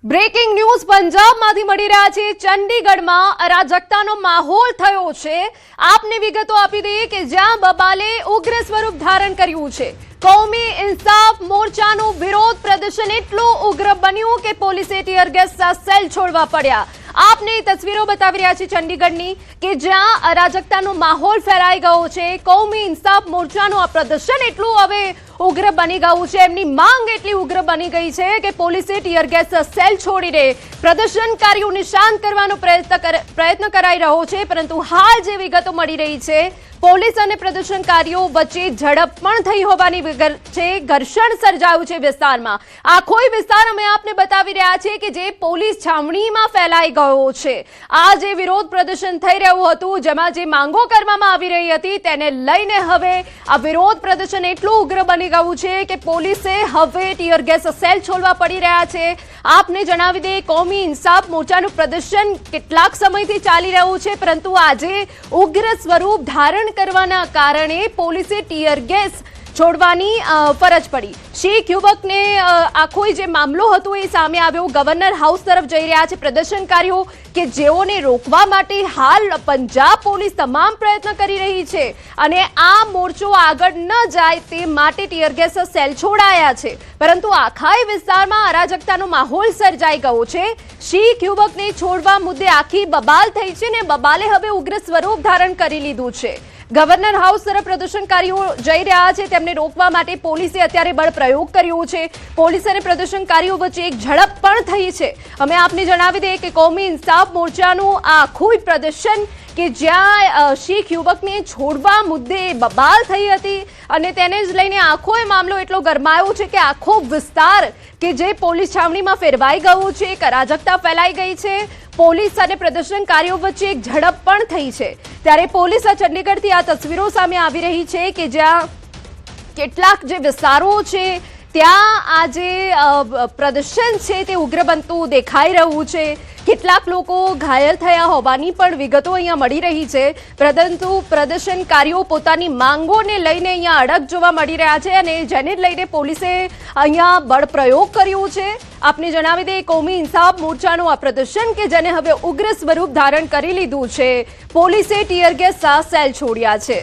Breaking news પંજાબમાંથી મળી રહ્યા છે। ચંડીગઢમાં અરાજકતાનો માહોલ થયો છે। આપને વિગતો આપી દઈએ કે જ્યાં બબાલે ઉગ્ર સ્વરૂપ ધારણ કર્યું છે। કૌમી ઇન્સાફ મોરચાનું વિરોધ પ્રદર્શન એટલું ઉગ્ર બન્યું કે પોલીસે ટીયર ગેસના સેલ છોડવા પડ્યા। આપને તસવીરો બતાવી રહ્યા છે ચંડીગઢની કે જ્યાં અરાજકતાનો માહોલ ફેલાઈ ગયો છે। કૌમી ઇન્સાફ મોરચાનું આ પ્રદર્શન એટલું હવે ઉગ્ર બની ગયું છે, એમની માંગ એટલી ઉગ્ર બની ગઈ છે કે પોલીસે ટીયર ગેસ સેલ છોડીને પ્રદર્શનકારીઓને શાંત કરવાનો પ્રયત્ન કરાઈ રહ્યો છે। પરંતુ હાલ જે વિગતો મળી રહી છે, પોલીસ અને પ્રદર્શનકારીઓ વચ્ચે ઝડપ પણ થઈ હોવાની વિગત છે। ઘર્ષણ સર્જાયું છે વિસ્તારમાં। આખો વિસ્તાર અમે આપને બતાવી રહ્યા છે કે જે પોલીસ છાવણીમાં ફેલાઈ ગયો છે। આ જે વિરોધ પ્રદર્શન થઈ રહ્યું હતું, જેમાં જે માંગો કરવામાં આવી રહી હતી, તેને લઈને હવે આ વિરોધ પ્રદર્શન એટલું ઉગ્ર બની ગયું છે કે પોલીસે હવે ટીયર ગેસ સેલ છોડવા પડી રહ્યા છે। આપને જણાવી દે, કૌમી ઇન્સાફ મોરચાનું પ્રદર્શન કેટલાક સમયથી ચાલી રહ્યું છે, પરંતુ આજે ઉગ્ર સ્વરૂપ ધારણ કરવાના કારણે પોલીસે ટીયર ગેસ છોડવાની ફરજ પડી। શીખ યુવકને આખો જે મામલો હતો એ સામે આવ્યો। ગવર્નર હાઉસ તરફ જઈ રહ્યા છે પ્રદર્શનકારીઓ કે જેઓને રોકવા માટે હાલ પંજાબ પોલીસ તમામ પ્રયત્ન કરી રહી છે અને આ મોરચો આગળ ન જાય તે માટે ટીયર ગેસ સેલ છોડાયા છે। પરંતુ આખા વિસ્તારમાં અરાજકતાનો માહોલ સર્જાઈ ગયો છે। શીખ યુવકને છોડવા મુદ્દે આખી બબાલ થઈ છે ને બબાલે હવે ઉગ્ર સ્વરૂપ ધારણ કરી લીધું છે। ગવર્નર હાઉસ તરફ પ્રદર્શનકારીઓ જઈ રહ્યા છે, તેમને રોકવા માટે પોલીસે અત્યારે બળ પ્રયોગ કર્યો છે। પોલીસ અને પ્રદર્શનકારીઓ વચ્ચે એક ઝડપ પણ થઈ છે। અમે આપને જણાવી દઈએ કે કૌમી ઇન્સાફ મોરચાનું આ આખું પ્રદર્શન કે જ્યાં શીખ યુવકને છોડવા મુદ્દે બબાલ થઈ હતી અને તેને જ લઈને આખો મામલો એટલો ગરમાયો છે કે આખો વિસ્તાર કે જે પોલીસ છાવણીમાં ફેરવાઈ ગયો છે, એક અરાજકતા ફેલાઈ ગઈ છે। પોલીસ અને પ્રદર્શનકારીઓ વચ્ચે એક ઝડપ પણ થઈ છે। ત્યારે પોલીસ ચંડીગઢથી આ તસવીરો સામે આવી રહી છે કે જ્યાં કેટલાક જે વિસ્તારો છે ત્યાં આ જે પ્રદર્શન છે તે ઉગ્ર બનતું દેખાઈ રહ્યું છે। કેટલાક લોકો ઘાયલ થયા હોવાની પણ વિગતો અહીંયા મળી રહી છે, પરંતુ પ્રદર્શનકારીઓ પોતાની માંગોને લઈને અહીંયા અડગ જોવા મળી રહ્યા છે અને જેને લઈને પોલીસે અહીંયા બળ પ્રયોગ કર્યો છે। આપને જણાવી દઈએ, કૌમી ઇન્સાફ મોરચાનું આ પ્રદર્શન કે જેને હવે ઉગ્ર સ્વરૂપ ધારણ કરી લીધું છે, પોલીસે ટીયર ગેસના સેલ છોડ્યા છે।